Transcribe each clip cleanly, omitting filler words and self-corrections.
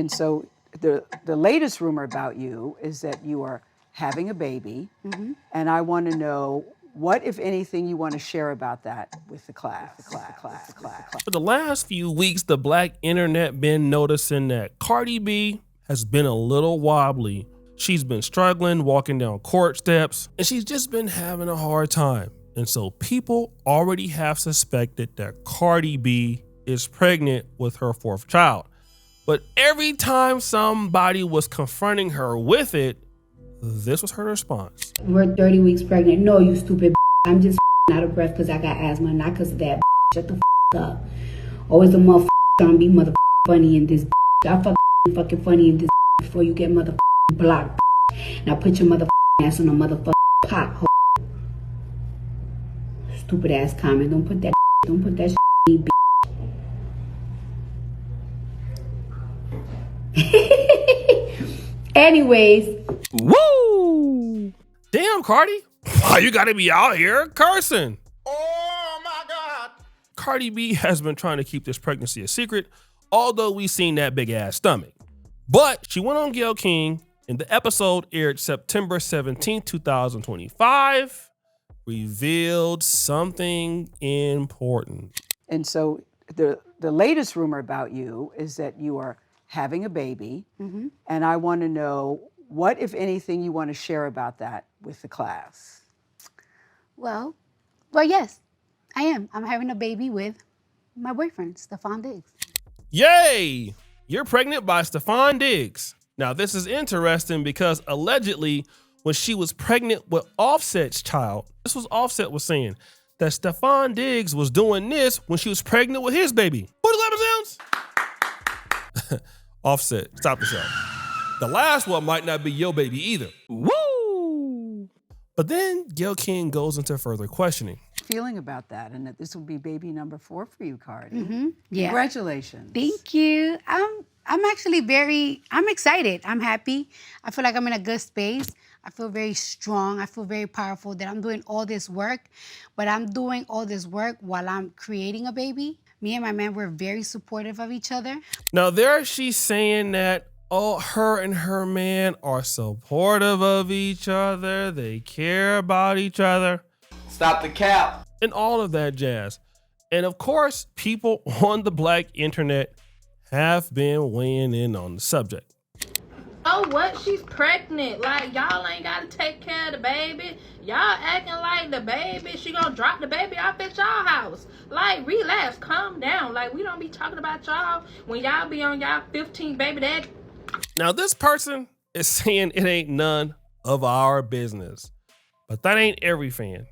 And so the latest rumor about you is that you are having a baby, and I want to know what, if anything, you want to share about that with the class. For the last few weeks, the black internet been noticing that Cardi B has been a little wobbly. She's been struggling walking down court steps, and she's just been having a hard time. And so people already have suspected that Cardi B is pregnant with her fourth child. But every time somebody was confronting her with it, this was her response. We're 30 weeks pregnant. No, you stupid. I'm just out of breath because I got asthma, not because of that. Shut the up. Always a motherfucker trying to be funny in this. I fucking funny in this before you get blocked. Now put your ass on a pot. Stupid ass comment. Don't put that in me, Anyways. Woo! Damn, Cardi. Why you gotta be out here cursing? Oh my God. Cardi B has been trying to keep this pregnancy a secret, although we seen that big ass stomach. But she went on Gayle King, and the episode aired September 17, 2025, revealed something important. And so the latest rumor about you is that you are having a baby, and I want to know what, if anything, you want to share about that with the class. Well, yes, I am. I'm having a baby with my boyfriend, Stefon Diggs. Yay! You're pregnant by Stefon Diggs. Now, this is interesting because allegedly, when she was pregnant with Offset's child, this was Offset was saying that Stefon Diggs was doing this when she was pregnant with his baby. What the sounds? Offset, stop the show. The last one might not be your baby either. Woo! But then Gayle King goes into further questioning. Feeling about that, and that this will be baby number 4 for you, Cardi. Yeah. Congratulations. Thank you. I'm actually I'm excited. I'm happy. I feel like I'm in a good space. I feel very strong. I feel very powerful that I'm doing all this work, but I'm doing all this work while I'm creating a baby. Me and my man were very supportive of each other. Now there she's saying that, her and her man are supportive of each other. They care about each other. Stop the cap. And all of that jazz. And of course, people on the black internet have been weighing in on the subject. Oh, what? She's pregnant. Like, y'all ain't got to take care of the baby. Y'all acting like the baby. She gonna drop the baby off at y'all house. Like, relax, calm down. Like, we don't be talking about y'all when y'all be on y'all 15 baby dad. Now, this person is saying it ain't none of our business. But that ain't every fan.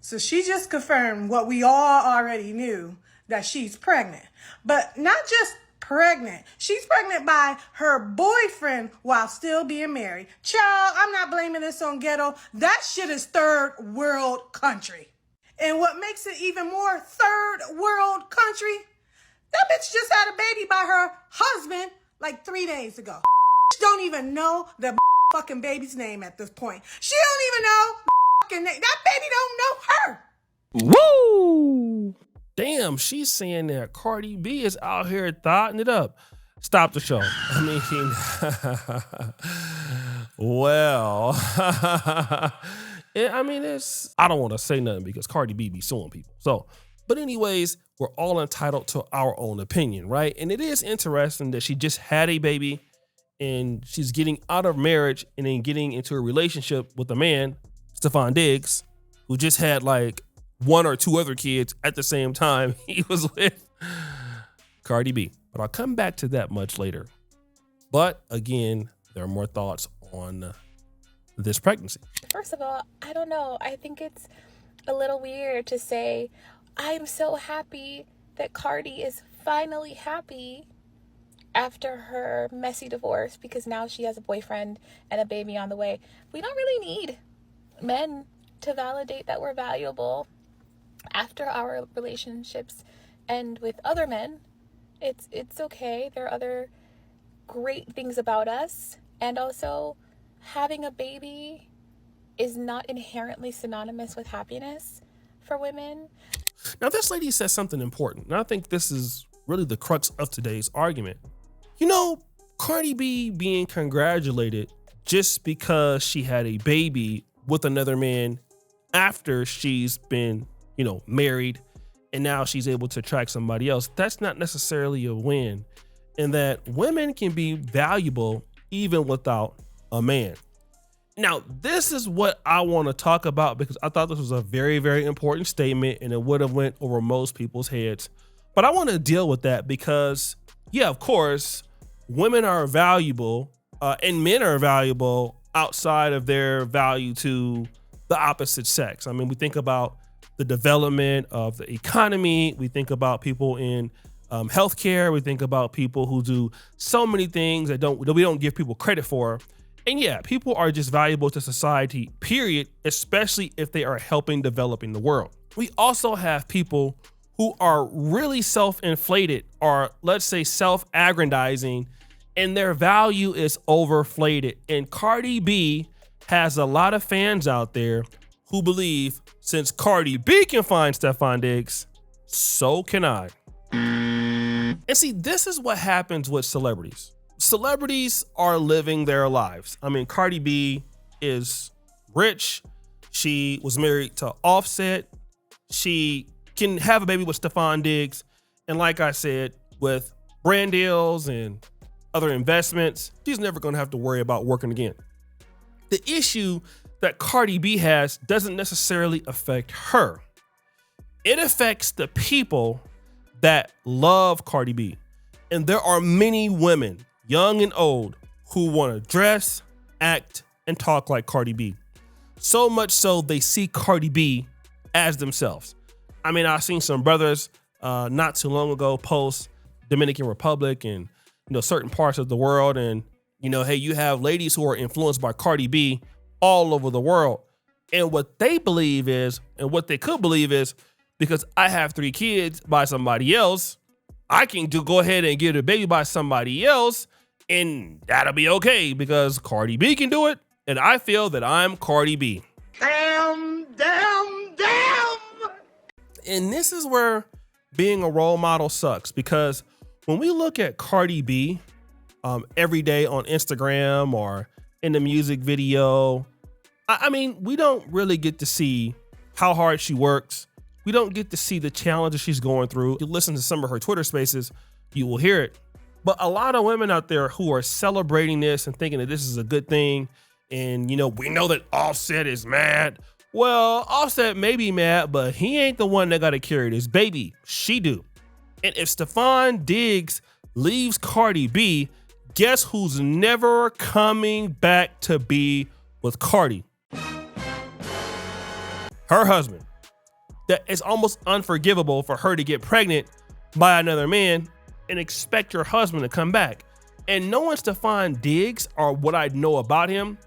So she just confirmed what we all already knew, that she's pregnant. But not just pregnant. She's pregnant by her boyfriend while still being married. Child, I'm not blaming this on ghetto. That shit is third world country. And what makes it even more third world country, that bitch just had a baby by her husband like 3 days ago. Don't even know the fucking baby's name at this point. She don't even know fucking name. That baby don't know her. Woo! Damn, she's saying that Cardi B is out here thotting it up. Stop the show. I mean, well, I don't want to say nothing because Cardi B be suing people. So, but anyways, we're all entitled to our own opinion, right? And it is interesting that she just had a baby and she's getting out of marriage and then getting into a relationship with a man, Stefon Diggs, who just had like 1 or 2 other kids at the same time he was with Cardi B. But I'll come back to that much later. But again, there are more thoughts on this pregnancy. First of all, I don't know. I think it's a little weird to say, I'm so happy that Cardi is finally happy after her messy divorce because now she has a boyfriend and a baby on the way. We don't really need men to validate that we're valuable after our relationships end with other men. It's okay. There are other great things about us. And also, having a baby is not inherently synonymous with happiness for women. Now, this lady says something important, and I think this is really the crux of today's argument. You know, Cardi B being congratulated just because she had a baby with another man after she's been, married, and now she's able to attract somebody else, that's not necessarily a win. And that women can be valuable even without a man. Now, this is what I want to talk about because I thought this was a very, very important statement and it would have went over most people's heads. But I want to deal with that because, yeah, of course, women are valuable and men are valuable outside of their value to the opposite sex. I mean, we think about the development of the economy. We think about people in healthcare. We think about people who do so many things that we don't give people credit for. And yeah, people are just valuable to society, period, especially if they are helping developing the world. We also have people who are really self-inflated or let's say self-aggrandizing, and their value is overflated. And Cardi B has a lot of fans out there who believe since Cardi B can find Stefon Diggs, so can I. And see, this is what happens with celebrities. Celebrities are living their lives. I mean, Cardi B is rich. She was married to Offset. She can have a baby with Stefon Diggs. And like I said, with brand deals and other investments, she's never going to have to worry about working again. The issue that Cardi B has doesn't necessarily affect her. It affects the people that love Cardi B. And there are many women, young and old, who want to dress, act, and talk like Cardi B. So much so they see Cardi B as themselves. I mean, I've seen some brothers not too long ago post Dominican Republic and certain parts of the world, and hey, you have ladies who are influenced by Cardi B all over the world. And what they believe is, and what they could believe is, because I have 3 kids by somebody else, I can go ahead and get a baby by somebody else, and that'll be okay because Cardi B can do it, and I feel that I'm Cardi B. Damn. And this is where being a role model sucks, because when we look at Cardi B every day on Instagram or in the music video, I mean, we don't really get to see how hard she works. We don't get to see the challenges she's going through. You listen to some of her Twitter spaces, you will hear it. But a lot of women out there who are celebrating this and thinking that this is a good thing. And, we know that Offset is mad. Well, Offset may be mad, but he ain't the one that got to carry this baby. She do. And if Stefon Diggs leaves Cardi B, guess who's never coming back to be with Cardi? Her husband. That it's almost unforgivable for her to get pregnant by another man and expect your husband to come back. And knowing Stefon Diggs, or what I know about him,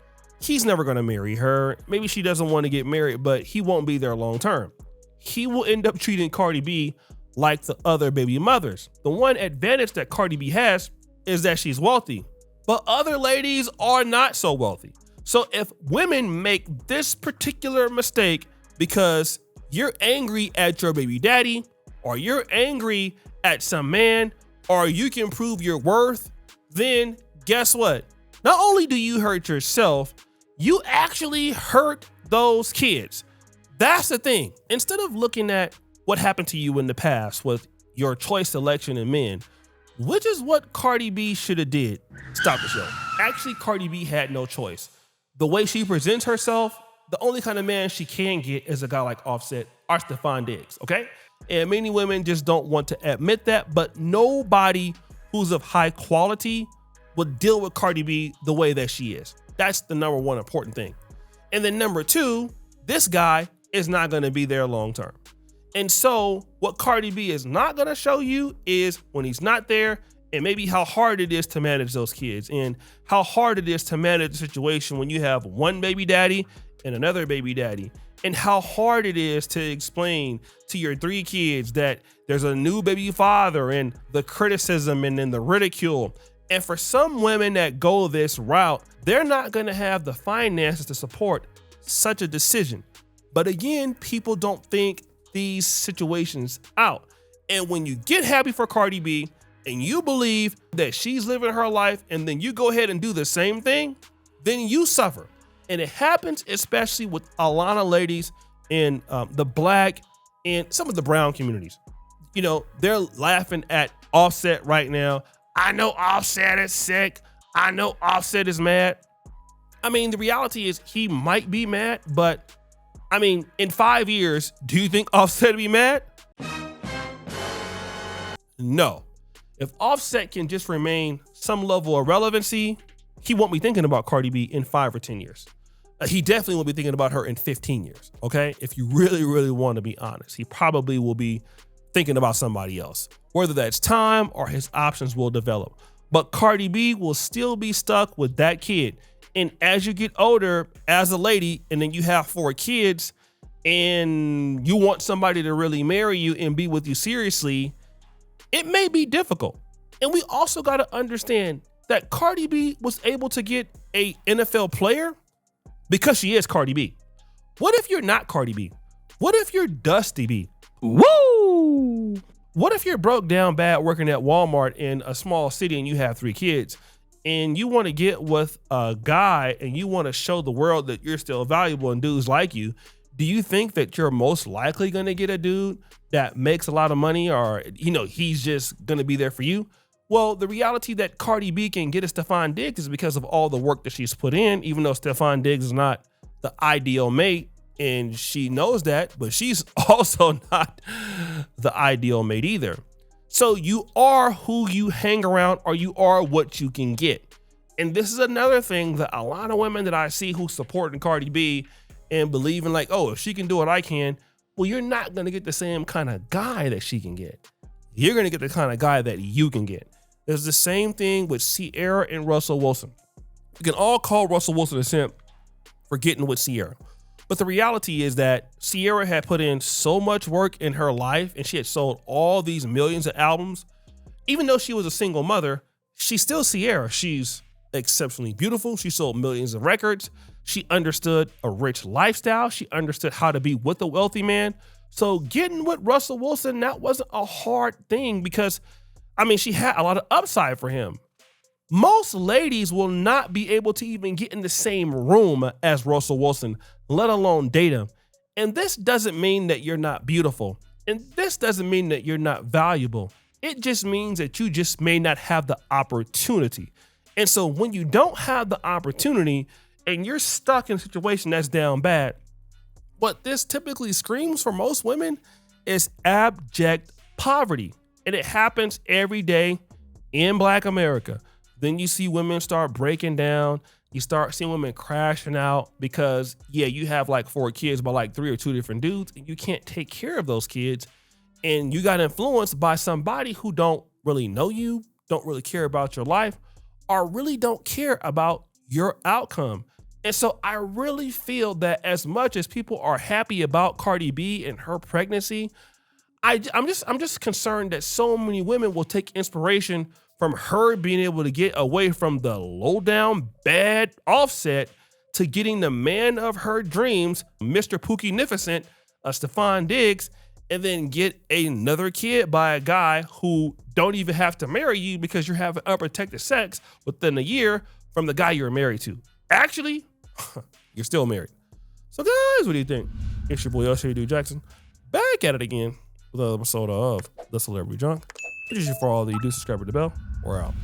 he's never going to marry her. Maybe she doesn't want to get married, but he won't be there long term. He will end up treating Cardi B like the other baby mothers. The one advantage that Cardi B has is that she's wealthy, but other ladies are not so wealthy. So if women make this particular mistake because you're angry at your baby daddy, or you're angry at some man, or you can prove your worth, then guess what? Not only do you hurt yourself, you actually hurt those kids. That's the thing. Instead of looking at what happened to you in the past with your choice selection in men, which is what Cardi B should have did. Stop the show. Actually, Cardi B had no choice. The way she presents herself, the only kind of man she can get is a guy like Offset or Stefon Diggs, okay? And many women just don't want to admit that, but nobody who's of high quality would deal with Cardi B the way that she is. That's the number one important thing. And then number 2, this guy is not gonna be there long term. And so what Cardi B is not gonna show you is when he's not there, and maybe how hard it is to manage those kids, and how hard it is to manage the situation when you have one baby daddy and another baby daddy, and how hard it is to explain to your 3 kids that there's a new baby father, and the criticism and then the ridicule. And for some women that go this route, they're not gonna have the finances to support such a decision. But again, people don't think these situations out. And when you get happy for Cardi B, and you believe that she's living her life and then you go ahead and do the same thing, then you suffer. And it happens especially with a lot of ladies in the black and some of the brown communities. You know, they're laughing at Offset right now. I know Offset is sick. I know Offset is mad. I mean, the reality is he might be mad, but I mean, in 5 years, do you think Offset will be mad? No. If Offset can just remain some level of relevancy, he won't be thinking about Cardi B in 5 or 10 years. He definitely will be thinking about her in 15 years, okay? If you really, really want to be honest, he probably will be thinking about somebody else. Whether that's time or his options will develop. But Cardi B will still be stuck with that kid. And as you get older as a lady, and then you have 4 kids, and you want somebody to really marry you and be with you seriously, it may be difficult. And we also got to understand that Cardi B was able to get a NFL player because she is Cardi B. What if you're not Cardi B? What if you're Dusty B? Woo! What if you're broke down bad working at Walmart in a small city and you have 3 kids and you want to get with a guy and you want to show the world that you're still valuable and dudes like you? Do you think that you're most likely going to get a dude that makes a lot of money, or, you know, he's just going to be there for you? Well, the reality that Cardi B can get a Stefon Diggs is because of all the work that she's put in, even though Stefon Diggs is not the ideal mate, and she knows that, but she's also not the ideal mate either. So you are who you hang around, or you are what you can get. And this is another thing that a lot of women that I see who supporting Cardi B and believing like, oh, if she can do it, I can. Well, you're not going to get the same kind of guy that she can get. You're going to get the kind of guy that you can get. There's the same thing with Ciara and Russell Wilson. You can all call Russell Wilson a simp for getting with Ciara. But the reality is that Ciara had put in so much work in her life and she had sold all these millions of albums. Even though she was a single mother, she's still Ciara. She's exceptionally beautiful. She sold millions of records. She understood a rich lifestyle. She understood how to be with a wealthy man. So getting with Russell Wilson, that wasn't a hard thing because, I mean, she had a lot of upside for him. Most ladies will not be able to even get in the same room as Russell Wilson, let alone date him. And this doesn't mean that you're not beautiful. And this doesn't mean that you're not valuable. It just means that you just may not have the opportunity. And so when you don't have the opportunity and you're stuck in a situation that's down bad, what this typically screams for most women is abject poverty. And it happens every day in Black America. Then you see women start breaking down. You start seeing women crashing out because, yeah, you have like 4 kids by like 3 or 2 different dudes, and you can't take care of those kids. And you got influenced by somebody who don't really know you, don't really care about your life, or really don't care about your outcome. And so I really feel that as much as people are happy about Cardi B and her pregnancy, I'm just concerned that so many women will take inspiration from her being able to get away from the low down bad Offset to getting the man of her dreams, Mr. Pookie-nificent, Stefon Diggs, and then get another kid by a guy who don't even have to marry you because you're having unprotected sex within a year from the guy you're married to. Actually, you're still married. So guys, what do you think? It's your boy Usher Dude Jackson back at it again with another episode of The Celebrity Junk. It's just for all that you do, subscribe to the bell. We're out.